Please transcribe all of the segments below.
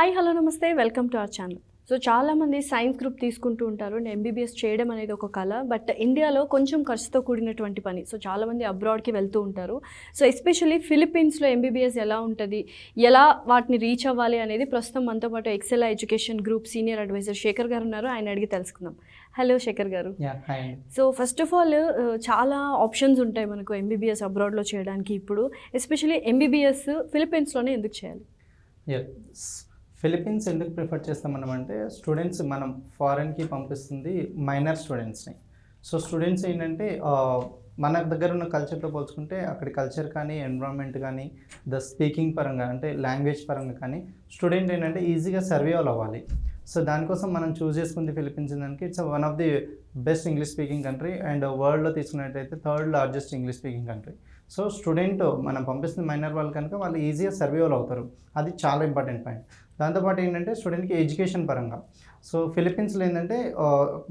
Hi hello నమస్తే welcome to our channel. So చాలామంది science group తీసుకుంటూ ఉంటారు. ఎంబీబీఎస్ చేయడం అనేది ఒక కళ, బట్ ఇండియాలో కొంచెం ఖర్చుతో కూడినటువంటి పని. సో చాలామంది అబ్రాడ్కి వెళ్తూ ఉంటారు. సో ఎస్పెషల్లీ ఫిలిప్పీన్స్లో ఎంబీబీఎస్ ఎలా ఉంటుంది, ఎలా వాటిని రీచ్ అవ్వాలి అనేది ప్రస్తుతం మనతో పాటు Excel education group senior advisor Shekhar garu ఉన్నారు. ఆయన అడిగి తెలుసుకుందాం. Hello Shekhar garu. So first of all చాలా ఆప్షన్స్ ఉంటాయి మనకు ఎంబీబీఎస్ అబ్రాడ్లో చేయడానికి. ఇప్పుడు ఎస్పెషల్లీ ఎంబీబీఎస్ ఫిలిప్పీన్స్లోనే ఎందుకు చేయాలి? ఫిలిప్పీన్స్ ఎందుకు ప్రిఫర్ చేస్తామనం అంటే స్టూడెంట్స్ మనం ఫారెన్కి పంపిస్తుంది మైనర్ స్టూడెంట్స్ని. సో స్టూడెంట్స్ ఏంటంటే మన దగ్గర ఉన్న కల్చర్తో పోల్చుకుంటే అక్కడి కల్చర్ కానీ ఎన్విరాన్మెంట్ కానీ స్పీకింగ్ పరంగా అంటే లాంగ్వేజ్ పరంగా కానీ స్టూడెంట్ ఏంటంటే ఈజీగా సర్వైవల్ అవ్వాలి. సో దానికోసం మనం చూస్ చేసుకుంది ఫిలిప్పీన్స్ దానికి it's one of the best English speaking country and వరల్డ్లో తీసుకున్నట్టయితే third largest English speaking country. So student మనం పంపిస్తున్న మైనర్ వాళ్ళు కనుక వాళ్ళు ఈజీగా సర్వైవల్ అవుతారు, అది చాలా ఇంపార్టెంట్ పాయింట్. దాంతోపాటు ఏంటంటే స్టూడెంట్కి ఎడ్యుకేషన్ పరంగా సో ఫిలిప్పీన్స్లో ఏంటంటే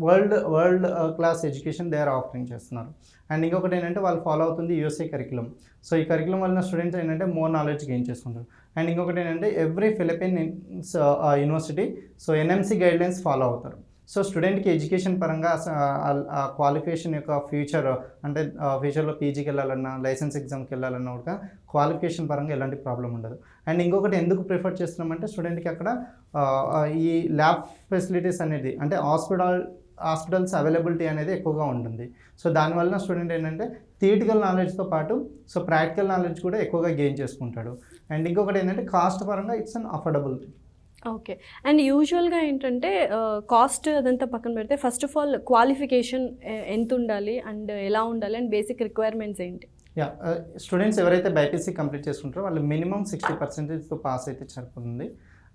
world class education they are offering చేస్తున్నారు. అండ్ ఇంకొకటి ఏంటంటే వాళ్ళు ఫాలో అవుతుంది యూఎస్ఏ కరికులం. సో ఈ కరికులం వల్ల స్టూడెంట్స్ ఏంటంటే మోర్ నాలెడ్జ్ గెయిన్ చేసుకుంటారు. అండ్ ఇంకొకటి ఏంటంటే every Philippines university so NMC guidelines follow అవుతారు. సో స్టూడెంట్కి ఎడ్యుకేషన్ పరంగా క్వాలిఫికేషన్ యొక్క ఫ్యూచర్ అంటే ఫ్యూచర్లో పీజీకి వెళ్ళాలన్నా లైసెన్స్ ఎగ్జామ్కి వెళ్ళాలన్నా కూడా క్వాలిఫికేషన్ పరంగా ఎలాంటి ప్రాబ్లం ఉండదు. అండ్ ఇంకొకటి ఎందుకు ప్రిఫర్ చేస్తున్నామంటే స్టూడెంట్కి అక్కడ ఈ ల్యాబ్ ఫెసిలిటీస్ అనేది అంటే హాస్పిటల్స్ అవైలబిలిటీ అనేది ఎక్కువగా ఉంటుంది. సో దానివల్ల స్టూడెంట్ ఏంటంటే థియరిటికల్ నాలెడ్జ్తో పాటు సో ప్రాక్టికల్ నాలెడ్జ్ కూడా ఎక్కువగా గెయిన్ చేసుకుంటాడు. అండ్ ఇంకొకటి ఏంటంటే కాస్ట్ పరంగా it's an affordable. Okay. And యూజువల్గా ఏంటంటే కాస్ట్ అదంతా పక్కన పెడితే ఫస్ట్ ఆఫ్ ఆల్ క్వాలిఫికేషన్ ఎంత ఉండాలి అండ్ ఎలా ఉండాలి అండ్ బేసిక్ రిక్వైర్మెంట్స్ ఏంటి? స్టూడెంట్స్ ఎవరైతే బైపీసీ కంప్లీట్ చేసుకుంటారో వాళ్ళు మినిమం 60%తో పాస్ అయితే సరిపోతుంది.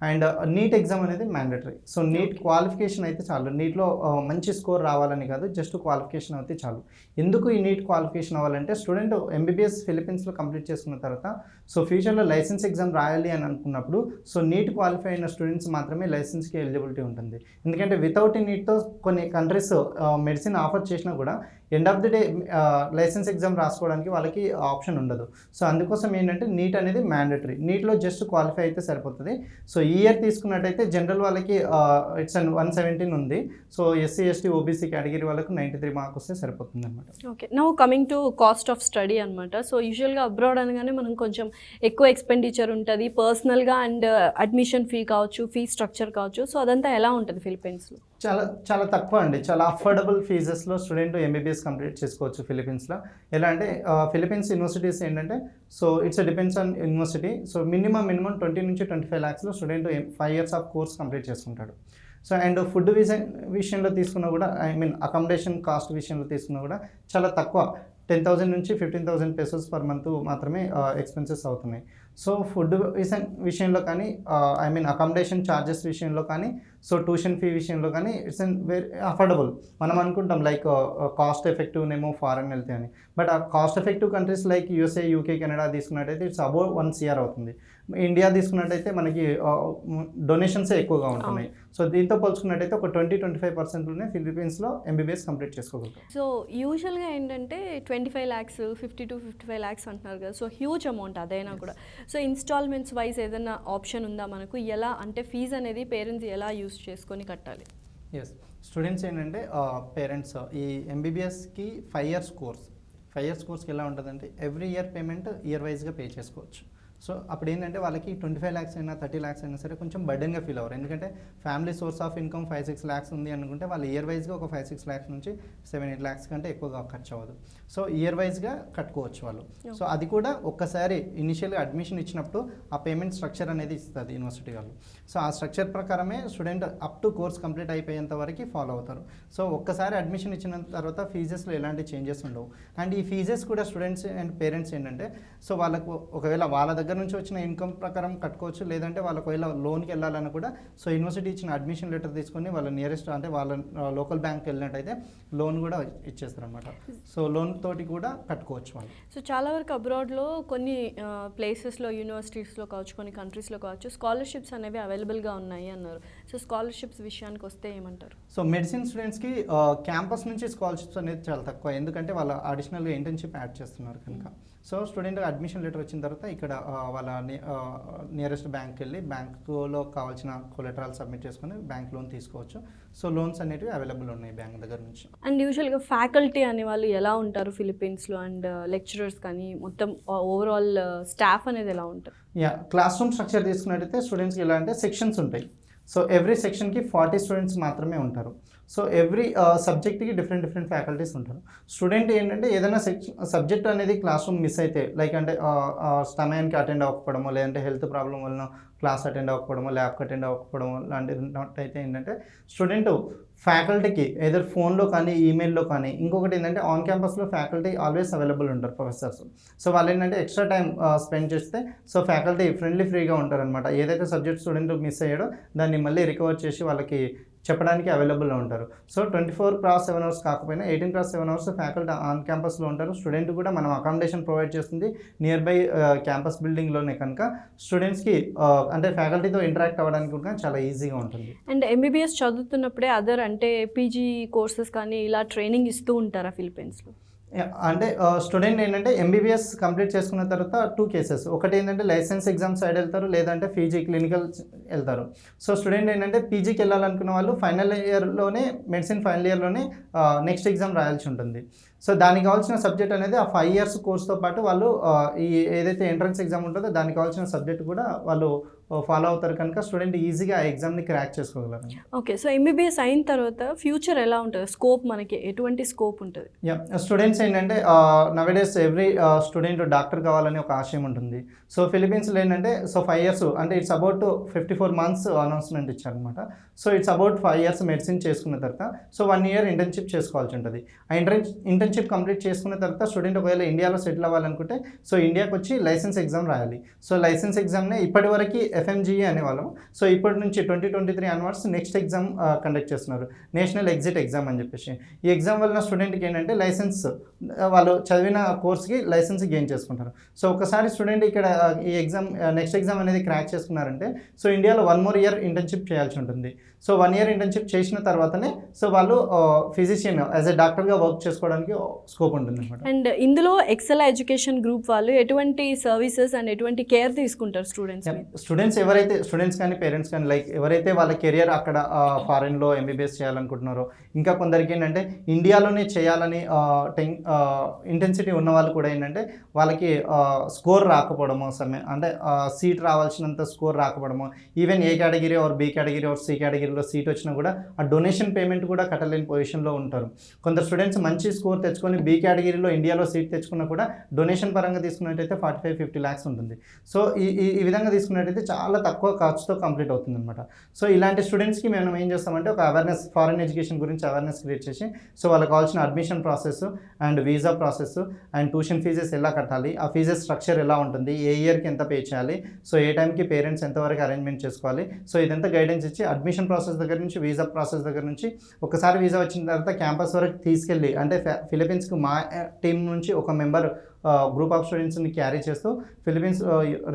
అండ్ నీట్ ఎగ్జామ్ అనేది మ్యాండేటరీ. సో నీట్ క్వాలిఫికేషన్ అయితే చాలు. నీట్లో మంచి స్కోర్ రావాలని కాదు, జస్ట్ క్వాలిఫికేషన్ అయితే చాలు. ఎందుకు ఈ నీట్ క్వాలిఫికేషన్ అవ్వాలంటే స్టూడెంట్ ఎంబీబీఎస్ ఫిలిప్పీన్స్లో కంప్లీట్ చేసుకున్న తర్వాత సో ఫ్యూచర్లో లైసెన్స్ ఎగ్జామ్ రాయాలి అని అనుకున్నప్పుడు సో నీట్ క్వాలిఫై అయిన స్టూడెంట్స్ మాత్రమే లైసెన్స్కి ఎలిజిబిలిటీ ఉంటుంది. ఎందుకంటే వితౌట్ నీట్తో కొన్ని కంట్రీస్ మెడిసిన్ ఆఫర్ చేసినా కూడా end of the day license exam రాసుకోవడానికి వాళ్ళకి ఆప్షన్ ఉండదు. సో అందుకోసం ఏంటంటే నీట్ అనేది మ్యాండేటరీ. నీట్లో జస్ట్ క్వాలిఫై అయితే సరిపోతుంది. సో ఈ ఇయర్ తీసుకున్నట్టయితే జనరల్ వాళ్ళకి ఇట్స్ 117 ఉంది. So SC ST OBC category వాళ్ళకు 93 మార్క్స్ వస్తే సరిపోతుంది అనమాట. Okay. Now coming to cost of study అనమాట. సో యూజువల్గా అబ్రాడ్ అనగానే మనం కొంచెం ఎక్కువ ఎక్స్పెండిచర్ ఉంటుంది పర్సనల్గా అండ్ అడ్మిషన్ ఫీ కావచ్చు, ఫీ స్ట్రక్చర్ కావచ్చు. సో అదంతా ఎలా ఉంటుంది ఫిలిప్పీన్స్లో? చాలా తక్కువ అండి. చాలా అఫోర్డబుల్ ఫీజెస్లో స్టూడెంట్ ఎంబీబీఎస్ కంప్లీట్ చేసుకోవచ్చు ఫిలిప్పీన్స్లో. ఎలా అంటే ఫిలిప్పీన్స్ యూనివర్సిటీస్ ఏంటంటే so it's depends on university. So minimum 20 నుంచి 25 lakhsలో student 5 years of course complete చేసుకుంటాడు. సో అండ్ ఫుడ్ విషయంలో తీసుకున్నా కూడా అకామిడేషన్ కాస్ట్ విషయంలో తీసుకున్నా కూడా చాలా తక్కువ 10,000 నుంచి 15,000 pesos పర్ మంత్ మాత్రమే ఎక్స్పెన్సెస్ అవుతున్నాయి. సో ఫుడ్ విషయంలో కానీ అకామిడేషన్ ఛార్జెస్ విషయంలో కానీ సో ట్యూషన్ ఫీ విషయంలో కానీ ఇట్స్ అన్ వెరీ అఫోర్డబుల్. మనం అనుకుంటాం లైక్ కాస్ట్ ఎఫెక్టివ్నేమో ఫారెన్ వెళ్తే అని, బట్ ఆ cost effective countries like USA, UK, Canada తీసుకున్నట్టయితే ఇట్స్ అబౌవ్ 1 crore అవుతుంది. ఇండియా తీసుకున్నట్టయితే మనకి డొనేషన్సే ఎక్కువగా ఉంటున్నాయి. సో దీంతో పోల్చుకున్నట్టయితే ఒక 20-25%లోనే ఫిలిప్పీన్స్లో ఎంబీబీఎస్ కంప్లీట్ చేసుకోగలుగుతాం. సో యూజువల్గా ఏంటంటే 25 lakhs 50 to 55 lakhs అంటున్నారు కదా. సో హ్యూజ్ అమౌంట్ అదైనా కూడా. సో ఇన్స్టాల్మెంట్స్ వైజ్ ఏదైనా ఆప్షన్ ఉందా మనకు? ఎలా అంటే ఫీజు అనేది పేరెంట్స్ ఎలా యూజ్ చేసుకొని కట్టాలి? స్టూడెంట్స్ ఏంటంటే పేరెంట్స్ ఈ ఎంబీబీఎస్కి 5 years కోర్స్. 5 years కోర్స్కి ఎలా ఉంటుందంటే ఎవ్రీ ఇయర్ పేమెంట్ ఇయర్ వైజ్గా పే చేసుకోవచ్చు. సో అప్పుడు ఏంటంటే వాళ్ళకి 25 lakhs అయినా 30 lakhs అయినా సరే కొంచెం బర్డెన్గా ఫీల్ అవ్వరు. ఎందుకంటే family source of income 5-6 lakhs ఉంది అనుకుంటే వాళ్ళు ఇయర్ వైజ్గా ఒక 5-6 lakhs నుంచి 7-8 lakhs కంటే ఎక్కువగా ఖర్చు అవ్వదు. సో ఇయర్ వైజ్గా కట్టుకోవచ్చు వాళ్ళు. సో అది కూడా ఒక్కసారి ఇనిషియల్గా అడ్మిషన్ ఇచ్చినప్పుడు ఆ పేమెంట్ స్ట్రక్చర్ అనేది ఇస్తుంది యూనివర్సిటీ వాళ్ళు. సో ఆ స్ట్రక్చర్ ప్రకారమే student up to course complete అయిపోయేంత వరకు ఫాలో అవుతారు. సో ఒక్కసారి అడ్మిషన్ ఇచ్చిన తర్వాత ఫీజెస్లో ఎలాంటి చేంజెస్ ఉండవు. అండ్ ఈ ఫీజెస్ కూడా స్టూడెంట్స్ అండ్ పేరెంట్స్ ఏంటంటే సో వాళ్ళకు ఒకవేళ వాళ్ళ దగ్గర నుంచి వచ్చిన ఇన్కమ్ ప్రకారం కట్టుకోవచ్చు, లేదంటే వాళ్ళకు ఒకవేళ లోన్కి వెళ్ళాలని కూడా సో యూనివర్సిటీ ఇచ్చిన అడ్మిషన్ లెటర్ తీసుకొని వాళ్ళ నియరెస్ట్ అంటే వాళ్ళ లోకల్ బ్యాంక్కి వెళ్ళినట్టయితే లోన్ కూడా ఇచ్చేస్తారు అనమాట. సో లోన్ తోటి కూడా కట్టుకోవచ్చు వాళ్ళు. సో చాలా వరకు అబ్రాడ్లో కొన్ని ప్లేసెస్లో యూనివర్సిటీస్లో కావచ్చు, కొన్ని కంట్రీస్లో కావచ్చు స్కాలర్షిప్స్ అనేవి అవైలబుల్గా ఉన్నాయి అన్నారు. సో స్కాలర్షిప్స్ విషయానికి వస్తే ఏమంటారు? సో మెడిసిన్ స్టూడెంట్స్కి క్యాంపస్ నుంచి స్కాలర్షిప్స్ అనేది చాలా తక్కువ, ఎందుకంటే వాళ్ళు అడిషనల్గా ఇంటర్న్షిప్ యాడ్ చేస్తున్నారు కనుక. సో స్టూడెంట్ అడ్మిషన్ లెటర్ వచ్చిన తర్వాత ఇక్కడ వాళ్ళ నియరెస్ట్ బ్యాంక్కి వెళ్ళి బ్యాంకులో కావాల్సిన కొలెటరాల్ సబ్మిట్ చేసుకొని బ్యాంక్ లోన్ తీసుకోవచ్చు. సో లోన్స్ అనేటివి అవైలబుల్ ఉన్నాయి బ్యాంక్ దగ్గర నుంచి. అండ్ యూజువల్గా ఫ్యాకల్టీ అనే వాళ్ళు ఎలా ఉంటారు ఫిలిప్పీన్స్లో, అండ్ లెక్చరర్స్ కానీ మొత్తం ఓవరాల్ స్టాఫ్ అనేది ఎలా ఉంటారు? క్లాస్ రూమ్ స్ట్రక్చర్ తీసుకున్నట్టయితే స్టూడెంట్స్కి ఎలా అంటే సెక్షన్స్ ఉంటాయి. సో ఎవ్రీ సెక్షన్కి 40 స్టూడెంట్స్ మాత్రమే ఉంటారు. సో ఎవ్రీ సబ్జెక్ట్కి డిఫరెంట్ ఫ్యాకల్టీస్ ఉంటారు. స్టూడెంట్ ఏంటంటే ఏదైనా సబ్జెక్ట్ అనేది క్లాస్ రూమ్ మిస్ అయితే, లైక్ అంటే సమయానికి అటెండ్ అవ్వకపోవడమో, లేదంటే హెల్త్ ప్రాబ్లం వలన క్లాస్ అటెండ్ అవ్వకపోవడమో, ల్యాబ్కి అటెండ్ అవ్వకపోవడమో లాంటిది ఏంటంటే స్టూడెంట్ ఫ్యాకల్టీకి ఏదర్ ఫోన్లో కానీ ఈమెయిల్లో కానీ, ఇంకొకటి ఏంటంటే ఆన్ క్యాంపస్లో ఫ్యాకల్టీ ఆల్వేస్ అవైలబుల్ ఉంటారు ప్రొఫెసర్స్. సో వాళ్ళు ఏంటంటే ఎక్స్ట్రా టైం స్పెండ్ చేస్తే సో ఫ్యాకల్టీ ఫ్రీగా ఉంటారనమాట. ఏదైతే సబ్జెక్ట్ స్టూడెంట్ మిస్ అయ్యాడో దాన్ని మళ్ళీ రికవర్ చేసి వాళ్ళకి చెప్పడానికి అవైలబుల్లో ఉంటారు. సో 24/7 అవర్స్ కాకపోయినా 18/7 అవర్స్ ఫ్యాకల్టీ ఆన్ క్యాంపస్లో ఉంటారు. స్టూడెంట్ కూడా మనం అకామిడేషన్ ప్రొవైడ్ చేస్తుంది నియర్ బై క్యాంపస్ బిల్డింగ్లోనే కనుక స్టూడెంట్స్కి అంటే ఫ్యాకల్టీతో ఇంటరాక్ట్ అవ్వడానికి కూడా చాలా ఈజీగా ఉంటుంది. అండ్ ఎంబీబీఎస్ చదువుతున్నప్పుడే అదర్ అంటే పీజీ కోర్సెస్ కానీ ఇలా ట్రైనింగ్ ఇస్తూ ఉంటారా ఫిలిప్పీన్స్లో? అంటే స్టూడెంట్ ఏంటంటే ఎంబీబీఎస్ కంప్లీట్ చేసుకున్న తర్వాత 2 కేసెస్. ఒకటి ఏంటంటే లైసెన్స్ ఎగ్జామ్ సైడ్ వెళ్తారు, లేదంటే పీజీ క్లినికల్ వెళ్తారు. సో స్టూడెంట్ ఏంటంటే పీజీకి వెళ్ళాలనుకున్న వాళ్ళు ఫైనల్ ఇయర్లోనే మెడిసిన్ ఫైనల్ ఇయర్లోనే నెక్స్ట్ ఎగ్జామ్ రాయాల్సి ఉంటుంది. సో దానికి కావాల్సిన సబ్జెక్ట్ అనేది ఆ 5 years కోర్స్తో పాటు వాళ్ళు ఈ ఏదైతే ఎంట్రన్స్ ఎగ్జామ్ ఉంటుందో దానికి కావాల్సిన సబ్జెక్ట్ కూడా వాళ్ళు ఫాలో అవుతారు కనుక స్టూడెంట్ ఈజీగా ఆ ఎగ్జామ్ని క్రాక్ చేసుకోగలరు. ఓకే, సో ఎంబీబీఎస్ అయిన తర్వాత ఫ్యూచర్ ఎలా ఉంటుంది? స్కోప్ మనకి ఎటువంటి స్కోప్ ఉంటుంది? స్టూడెంట్స్ ఏంటంటే నవేడేస్ ఎవ్రీ స్టూడెంట్ డాక్టర్ కావాలని ఒక ఆశయం ఉంటుంది. సో ఫిలిప్పీన్స్లో ఏంటంటే సో 5 years అంటే ఇట్స్ అబౌట్ 54 months అనౌన్స్మెంట్ ఇచ్చారనమాట. So it's about 5 years medicine చేసుకున్న తర్వాత సో 1 year ఇంటర్న్షిప్ చేసుకోవాల్సి ఉంటుంది. ఆ ఇంటర్న్షిప్ కంప్లీట్ చేసుకున్న తర్వాత స్టూడెంట్ ఒకవేళ ఇండియాలో సెటిల్ అవ్వాలనుకుంటే సో ఇండియాకి వచ్చి లైసెన్స్ ఎగ్జామ్ రాయాలి. సో లైసెన్స్ ఎగ్జామ్నే ఇప్పటి వరకు FMGE అనేవాళ్ళం. సో ఇప్పటి నుంచి 2023 అన్వర్డ్స్ నెక్స్ట్ ఎగ్జామ్ కండక్ట్ చేస్తున్నారు, నేషనల్ ఎగ్జిట్ ఎగ్జామ్ అని చెప్పేసి. ఈ ఎగ్జామ్ వలన స్టూడెంట్కి ఏంటంటే లైసెన్స్ వాళ్ళు చదివిన కోర్స్కి లైసెన్స్ గెయిన్ చేసుకుంటారు. సో ఒకసారి స్టూడెంట్ ఇక్కడ ఈ ఎగ్జామ్ నెక్స్ట్ ఎగ్జామ్ అనేది క్రాక్ చేసుకున్నారంటే సో ఇండియాలో 1 more year ఇంటర్న్షిప్ చేయాల్సి ఉంటుంది. సో 1 year ఇంటర్న్షిప్ చేసిన తర్వాతనే సో వాళ్ళు ఫిజిషియన్ యాజ్ ఎ డాక్టర్గా వర్క్ చేసుకోవడానికి స్కోప్ ఉంటుంది అనమాట. అండ్ ఇందులో ఎక్సెల్ ఎడ్యుకేషన్ గ్రూప్ వాళ్ళు ఎటువంటి సర్వీసెస్ అండ్ ఎటువంటి కేర్ తీసుకుంటారు స్టూడెంట్స్ ఎవరైతే స్టూడెంట్స్ కానీ పేరెంట్స్ కానీ లైక్ ఎవరైతే వాళ్ళ కెరియర్ అక్కడ ఫారెన్లో ఎంబీబీఎస్ చేయాలనుకుంటున్నారో, ఇంకా కొందరికి ఏంటంటే ఇండియాలోనే చేయాలని ఇంటెన్సిటీ ఉన్న వాళ్ళు కూడా ఏంటంటే వాళ్ళకి స్కోర్ రాకపోవడమో అంటే సీట్ రావాల్సినంత స్కోర్ రాకపోవడమో, even A category or B category or C కేటగిరీలో సీట్ వచ్చినా కూడా ఆ డొనేషన్ పేమెంట్ కూడా కట్టలేని పొజిషన్లో ఉంటారు. కొందరు స్టూడెంట్స్ మంచి స్కోర్ తెచ్చుకొని బి కేటగిరీలో ఇండియాలో సీట్ తెచ్చుకున్నా కూడా డొనేషన్ పరంగా తీసుకున్నట్టయితే 45-50 lakhs ఉంటుంది. సో ఈ విధంగా తీసుకున్నట్టయితే చాలా తక్కువ ఖర్చుతో కంప్లీట్ అవుతుంది అనమాట. సో ఇలాంటి స్టూడెంట్స్కి మేము ఏం చేస్తామంటే ఒక అవేర్నెస్, ఫారెన్ ఎడ్యుకేషన్ గురించి అవేర్నెస్ క్రియేట్ చేసి సో వాళ్ళకి కావాల్సిన admission process and visa process and tuition fees ఎలా కట్టాలి, ఆ ఫీజెస్ స్ట్రక్చర్ ఎలా ఉంటుంది, ఏ ఇయర్కి ఎంత పే చేయాలి, సో ఏ టైంకి పేరెంట్స్ ఎంతవరకు అరేంజ్మెంట్ చేసుకోవాలి, సో ఇదంతా గైడెన్స్ ఇచ్చి అడ్మిషన్ ప్రాసెస్ దగ్గర నుంచి వీసా ప్రాసెస్ దగ్గర నుంచి ఒకసారి వీసా వచ్చిన తర్వాత క్యాంపస్ వరకు తీసుకెళ్ళి అంటే ఫిలిప్పీన్స్కి మా టీం నుంచి ఒక మెంబర్ గ్రూప్ ఆఫ్ స్టూడెంట్స్ని క్యారీ చేస్తూ ఫిలిప్పీన్స్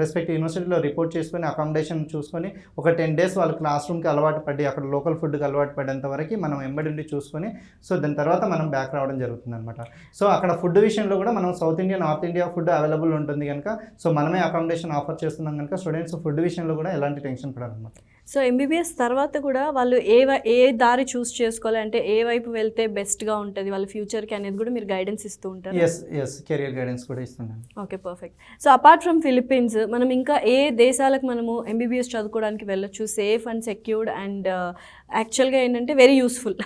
రెస్పెక్ట్ యూనివర్సిటీలో రిపోర్ట్ చేసుకొని అకామిడేషన్ చూసుకొని ఒక 10 days వాళ్ళు క్లాస్ రూమ్కి అలవాటు పడి అక్కడ లోకల్ ఫుడ్కి అలవాటు పడేంత వరకు మనం ఎంబడి ఉండి చూసుకొని సో దాని తర్వాత మనం బ్యాక్ రావడం జరుగుతుంది అనమాట. సో అక్కడ ఫుడ్ విషయంలో కూడా మనం south India, north India food available ఉంటుంది కనుక సో మనమే అకామిడేషన్ ఆఫర్ చేస్తున్నాం కనుక స్టూడెంట్స్ ఫుడ్ విషయంలో కూడా ఎలాంటి టెన్షన్ పడాలన్నమాట. సో ఎంబీబీఎస్ తర్వాత కూడా వాళ్ళు ఏ దారి చూస్ చేసుకోవాలి, అంటే ఏ వైపు వెళ్తే బెస్ట్గా ఉంటుంది వాళ్ళ ఫ్యూచర్కి అనేది కూడా మీరు గైడెన్స్ ఇస్తూ ఉంటారు? ఎస్ కెరియర్ గైడెన్స్ కూడా ఇస్తున్నాను. Okay, perfect. So apart from Philippines మనం ఇంకా ఏ దేశాలకు మనము ఎంబీబీఎస్ చదువుకోవడానికి వెళ్ళొచ్చు సేఫ్ అండ్ సెక్యూర్డ్ అండ్ యాక్చువల్గా ఏంటంటే వెరీ యూస్ఫుల్?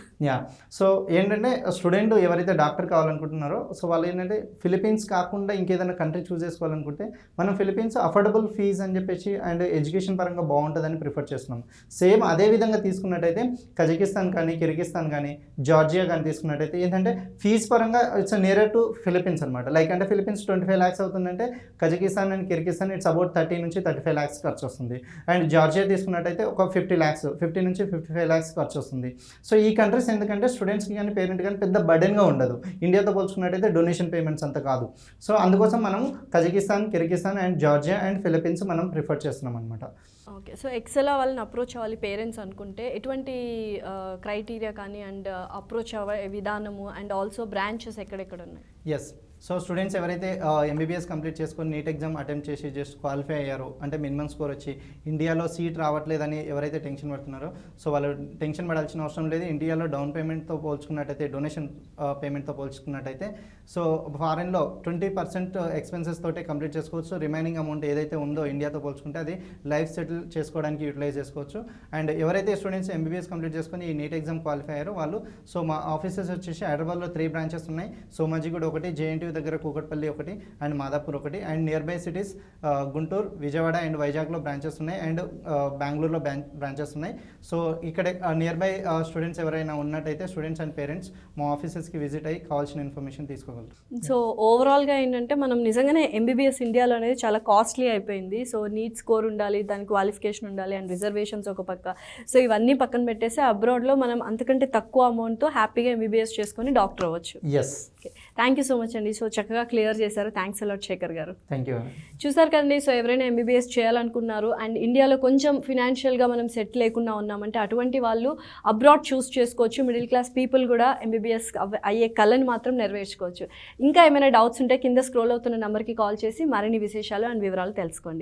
సో ఏంటంటే స్టూడెంట్ ఎవరైతే డాక్టర్ కావాలనుకుంటున్నారో సో వాళ్ళు ఏంటంటే ఫిలిప్పీన్స్ కాకుండా ఇంకేదైనా కంట్రీ చూస్ చేసుకోవాలనుకుంటే మనం ఫిలిప్పీన్స్ అఫోర్డబుల్ ఫీజ్ అని చెప్పేసి అండ్ ఎడ్యుకేషన్ పరంగా బాగుంటుందని ప్రిఫర్ చేస్తున్నాం. సేమ్ అదే విధంగా తీసుకున్నట్టయితే కజకిస్తాన్ కానీ, కిర్గిస్తాన్ కానీ, జార్జియా కానీ తీసుకున్నట్టయితే ఏంటంటే ఫీజ్ పరంగా ఇట్స్ నియర్ టు ఫిలిప్పీన్స్ అనమాట. లైక్ అంటే ఫిలిప్పీన్స్ 25 lakhs అవుతుందంటే Kazakhstan and Kyrgyzstan it's about 30 నుంచి 35 lakhs ఖర్చు వస్తుంది. అండ్ జార్జియా తీసుకున్నట్టయితే ఒక 50 lakhs, 50 నుంచి 55 lakhs ఖర్చు వస్తుంది. సో ఈ కంట్రీస్ ఎందుకంటే స్టూడెంట్స్కి కానీ పేరెంట్ కానీ పెద్ద బర్డెన్గా ఉండదు. ఇండియాతో పోల్చుకున్నట్టయితే డొనేషన్ పేమెంట్స్ అంత కాదు. సో అందుకోసం మనం Kazakhstan, Kyrgyzstan and Georgia and Philippines మనం ప్రిఫర్ చేస్తున్నాం అనమాట. ఓకే, సో ఎక్సెలా వాళ్ళని అప్రోచ్ అవ్వాలి పేరెంట్స్ అనుకుంటే ఎటువంటి క్రైటీరియా కానీ అండ్ అప్రోచ్ అవ్వే విధానము అండ్ ఆల్సో బ్రాంచెస్ ఎక్కడెక్కడ ఉన్నాయి? ఎస్, సో స్టూడెంట్స్ ఎవరైతే ఎంబీబీఎస్ కంప్లీట్ చేసుకొని నీట్ ఎగ్జామ్ అటెంప్ట్ చేసి జస్ట్ క్వాలిఫై అయ్యారో, అంటే మినిమం స్కోర్ వచ్చి ఇండియాలో సీట్ రావట్లేదని ఎవరైతే టెన్షన్ పడుతున్నారో, సో వాళ్ళు టెన్షన్ పడాల్సిన అవసరం లేదు. ఇండియాలో డౌన్ పేమెంట్తో పోల్చుకున్నట్టయితే, డొనేషన్ పేమెంట్తో పోల్చుకున్నట్టయితే, సో ఫారెన్లో 20% ఎక్స్పెన్సెస్ తోటే కంప్లీట్ చేసుకోవచ్చు. రిమైనింగ్ అమౌంట్ ఏదైతే ఉందో ఇండియాతో పోల్చుకుంటే అది లైఫ్ సెటిల్ చేసుకోవడానికి యూటిలైజ్ చేసుకోవచ్చు. అండ్ ఎవరైతే స్టూడెంట్స్ ఎంబీబీఎస్ కంప్లీట్ చేసుకొని ఈ నీట్ ఎగ్జామ్ క్వాలిఫై అయ్యారో వాళ్ళు, సో మా ఆఫీసెస్ వచ్చేసి హైదరాబాద్లో 3 బ్రాంచెస్ ఉన్నాయి. సోమాజిగూడ ఒకటి, జేఎన్టీయూ దగ్గర కూకట్పల్లి ఒకటి, అండ్ మాదాపూర్ ఒకటి, and near by cities Guntur, Vijayawada and వైజాగ్లో బ్రాంచెస్ ఉన్నాయి, అండ్ బెంగళూరులో బ్రాంచెస్ ఉన్నాయి. సో ఇక్కడ నియర్ బై స్టూడెంట్స్ ఎవరైనా ఉన్నట్టయితే స్టూడెంట్స్ అండ్ పేరెంట్స్ మా ఆఫీసెస్కి విజిట్ అయ్యి కావాల్సిన ఇన్ఫర్మేషన్ తీసుకోగలరు. సో ఓవరాల్గా ఏంటంటే మనం నిజంగానే ఎంబీబీఎస్ ఇండియాలో అనేది చాలా కాస్ట్లీ అయిపోయింది. సో నీట్ స్కోర్ ఉండాలి, దాని క్వాలిఫికేషన్ ఉండాలి, అండ్ రిజర్వేషన్స్ ఒక పక్క. సో ఇవన్నీ పక్కన పెట్టేసి అబ్రాడ్లో మనం అంతకంటే తక్కువ అమౌంట్తో హ్యాపీగా ఎంబీబీఎస్ చేసుకొని డాక్టర్ అవ్వచ్చు. Yes, thank you so much అండి. సో చక్కగా క్లియర్ చేశారు. Thanks a lot Shekhar garu. Thank you. చూసారు కదండి. సో ఎవరైనా ఎంబీబీఎస్ చేయాలనుకున్నారు అండ్ ఇండియాలో కొంచెం ఫినాన్షియల్గా మనం సెట్ లేకుండా ఉన్నామంటే అటువంటి వాళ్ళు అబ్రాడ్ చూస్ చేసుకోవచ్చు. మిడిల్ క్లాస్ పీపుల్ కూడా ఎంబీబీఎస్ అయ్యే కళని మాత్రం నెరవేర్చుకోవచ్చు. ఇంకా ఏమైనా డౌట్స్ ఉంటే కింద స్క్రోల్ అవుతున్న నెంబర్కి కాల్ చేసి మరిన్ని విశేషాలు అండ్ వివరాలు తెలుసుకోండి.